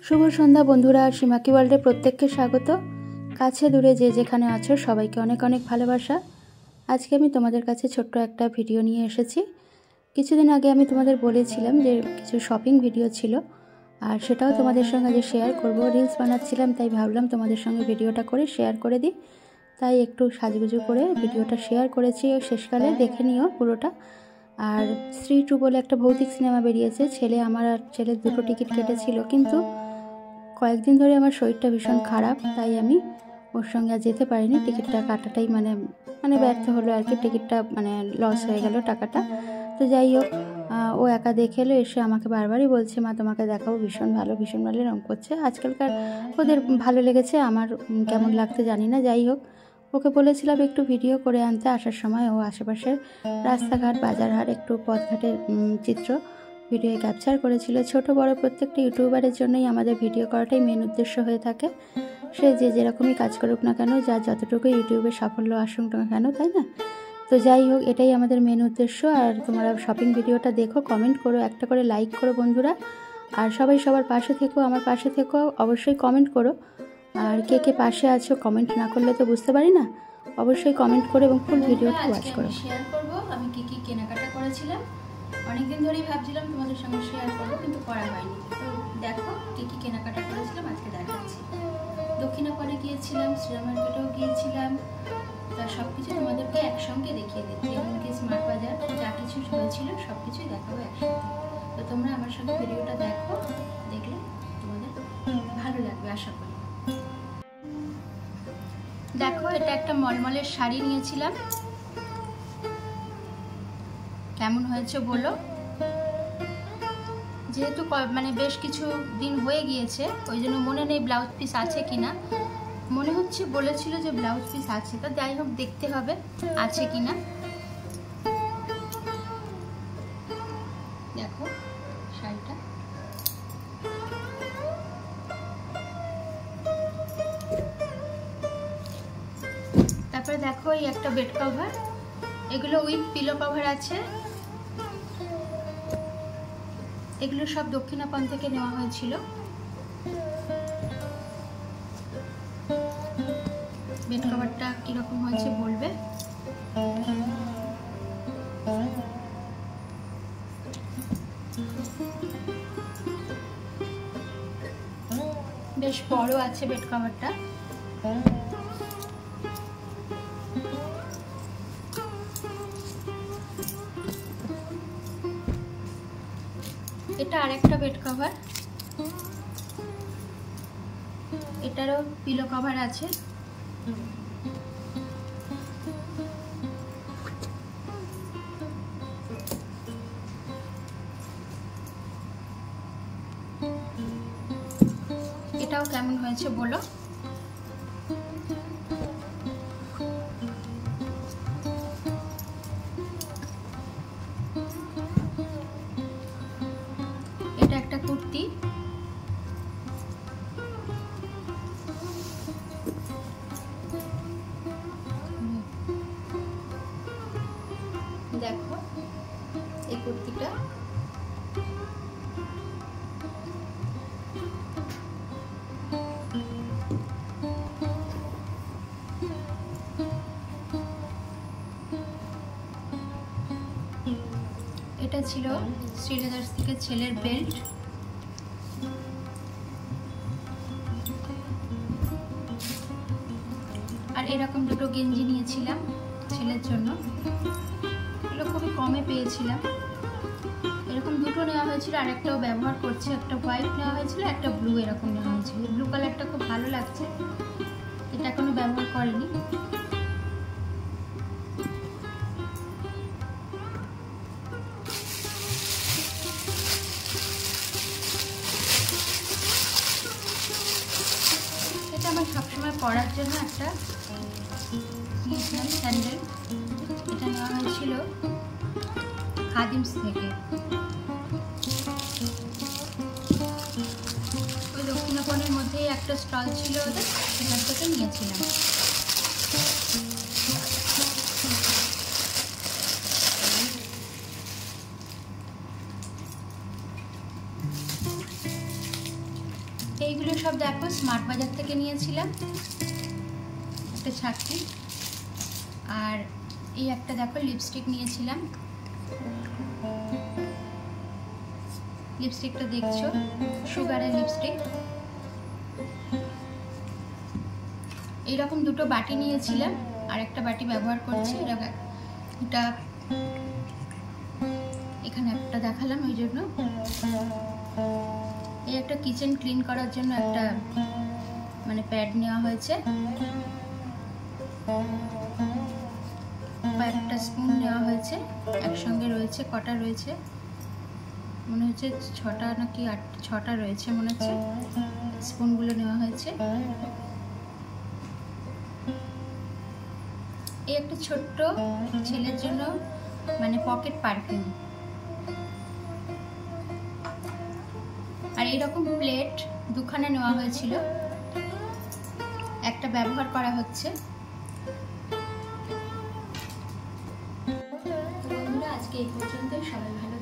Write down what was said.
শুভ সন্ধ্যা বন্ধুরা, সীমাকি ওয়ার্ল্ডে প্রত্যেককে স্বাগত। কাছে দূরে যে যেখানে আছো সবাইকে অনেক অনেক ভালোবাসা। আজকে আমি তোমাদের কাছে ছোট্ট একটা ভিডিও নিয়ে এসেছি। কিছুদিন আগে আমি তোমাদের বলেছিলাম যে কিছু শপিং ভিডিও ছিল, আর সেটাও তোমাদের সঙ্গে আজ শেয়ার করব। রিলস বানাচ্ছিলাম, তাই ভাবলাম তোমাদের সঙ্গে ভিডিওটা করে শেয়ার করে দিই। তাই একটু সাজুগুজু করে ভিডিওটা শেয়ার করেছি, শেষকালে দেখে নিও পুরোটা। আর স্ত্রী 2 বলে একটা ভৌতিক সিনেমা বেরিয়েছে, আমার আর ছেলের দুটো টিকিট কেটেছিল, কিন্তু কয়েকদিন ধরে আমার শরীরটা ভীষণ খারাপ, তাই আমি ওর সঙ্গে আর যেতে পারিনি। টিকিটটা কাটাটাই মানে ব্যর্থ হলো আর কি, টিকিটটা লস হয়ে গেল টাকাটা। তো যাই হোক, ও একা দেখে এলো, এসে আমাকে বারবারই বলছে, মা তোমাকে দেখাবো, ভীষণ ভালো এরকম করছে। আজকালকার ওদের ভালো লেগেছে, আমার কেমন লাগতে জানি না। যাই হোক, ওকে বলেছিলাম একটু ভিডিও করে আনতে। আসার সময় ও আশেপাশের রাস্তাঘাট, বাজারহাট, একটু পথঘাটের চিত্র ভিডিও ক্যাপচার করেছিল। ছোট বড় প্রত্যেকটা ইউটিউবারের জন্যই আমাদের ভিডিও করাটাই মেন উদ্দেশ্য হয়ে থাকে। সে যে যেরকমই কাজ করুক না কেন, যার যতটুকু ইউটিউবে সাফল্য আসুক না কেন, তাই না? তো যাই হোক, এটাই আমাদের মেন উদ্দেশ্য। আর তোমরা শপিং ভিডিওটা দেখো, কমেন্ট করো, একটা করে লাইক করো বন্ধুরা। আর সবাই সবার পাশে থেকো, আমার পাশে থেকো, অবশ্যই কমেন্ট করো। আর কে কে পাশে আছো কমেন্ট না করলে তো বুঝতে পারি না। অবশ্যই কমেন্ট করো এবং ফুল ভিডিওটা ওয়াচ করো। শেয়ার করব আমি কি কি কেনাকাটা করেছিলাম। অনেকদিন ধরেই ভাবছিলাম তোমাদের সঙ্গে শেয়ার করবো, কিন্তু করা হয়নি। তো দেখো কি কি কেনাকাটা করেছিলাম আজকে দেখাচ্ছি। দক্ষিণাপাড়ে গিয়েছিলাম, শ্রীরাম মার্কেটেও গিয়েছিলাম। তা সব কিছু তোমাদেরকে একসঙ্গে দেখিয়ে দিচ্ছি। এমনকি স্মার্ট বাজার যা কিছু হয়েছিল সব কিছুই দেখাবো একসঙ্গে। তো তোমরা আমার সঙ্গে ভিডিওটা দেখো, দেখলে তোমাদের ভালো লাগবে আশা করি। দেখো, এটা একটা মলমলের শাড়ি নিয়েছিলাম, কেমন হয়েছে বলো। যেহেতু বেশ কিছু দিন হয়ে গিয়েছে, ওই জন্য মনে নেই ব্লাউজ পিস আছে কিনা। মনে হচ্ছে বলেছিল যে ব্লাউজ পিস আছে, তো যাই হোক দেখতে হবে আছে কিনা। দেখো শাড়িটা, তারপরে দেখো এই একটা বেড কভার, এগুলো উইথ পিলো কভার আছে। এগুলো সব দক্ষিণাপান থেকে নেওয়া হয়েছিল। বেড কভারটা কিরকম হয়েছে বলবে। বেশ বড় আছে বেড কভারটা। এটা আরেকটা বেড কভার, এটারও পিলো কভার আছে। এটাও কেমন হয়েছে বলো। এটা একটা কুর্তি, দেখো এই কুর্তিটা। এটা ছিল শ্রীলেদার্স থেকে ছেলের বেল্ট। আর এরকম দুটো গেঞ্জি নিয়েছিলাম ছেলের জন্য, এগুলো খুবই কমে পেয়েছিলাম। এরকম দুটো নেওয়া হয়েছিল, আর একটাও ব্যবহার করছে। একটা হোয়াইট নেওয়া হয়েছিল, একটা ব্লু এরকম নেওয়া হয়েছিল। ব্লু কালারটা খুব ভালো লাগছে, এটা এখনো ব্যবহার করেনি। এটা আমার সবসময় পরার জন্য একটা স্যান্ডেল, এটা নেওয়া হয়েছিল খাদিমস থেকে। ওই দক্ষিণাপনের মধ্যেই একটা স্টল ছিল ওদের, সেখান থেকে নিয়েছিলাম। এইগুলো সব দেখো স্মার্ট বাজার থেকে নিয়েছিলাম, একটা ছাকনি। আর এই একটা দেখো লিপস্টিক নিয়েছিলাম, লিপস্টিকটা দেখছো সুগারের লিপস্টিক। এইরকম দুটো বাটি নিয়েছিলাম, আর একটা বাটি ব্যবহার করছি। এটা এখানে একটা দেখালাম ওই জন্য। এই একটা কিচেন ক্লিন করার জন্য একটা মানে প্যাড নেওয়া হয়েছে, একটা স্পুন নেওয়া হয়েছে, একসঙ্গে রয়েছে কটা রয়েছে মনে হচ্ছে 6টা নাকি 6টা রয়েছে মনে হচ্ছে। স্পুনগুলো নেওয়া হয়েছে। এই একটা ছোট্ট ছেলের জন্য মানে পকেট পারফিউম। আর এইরকম প্লেট দুখানা নেওয়া হয়েছিল, একটা ব্যবহার করা হচ্ছে। বন্ধুরা আজকে এই পর্যন্তই, সবাই ভালো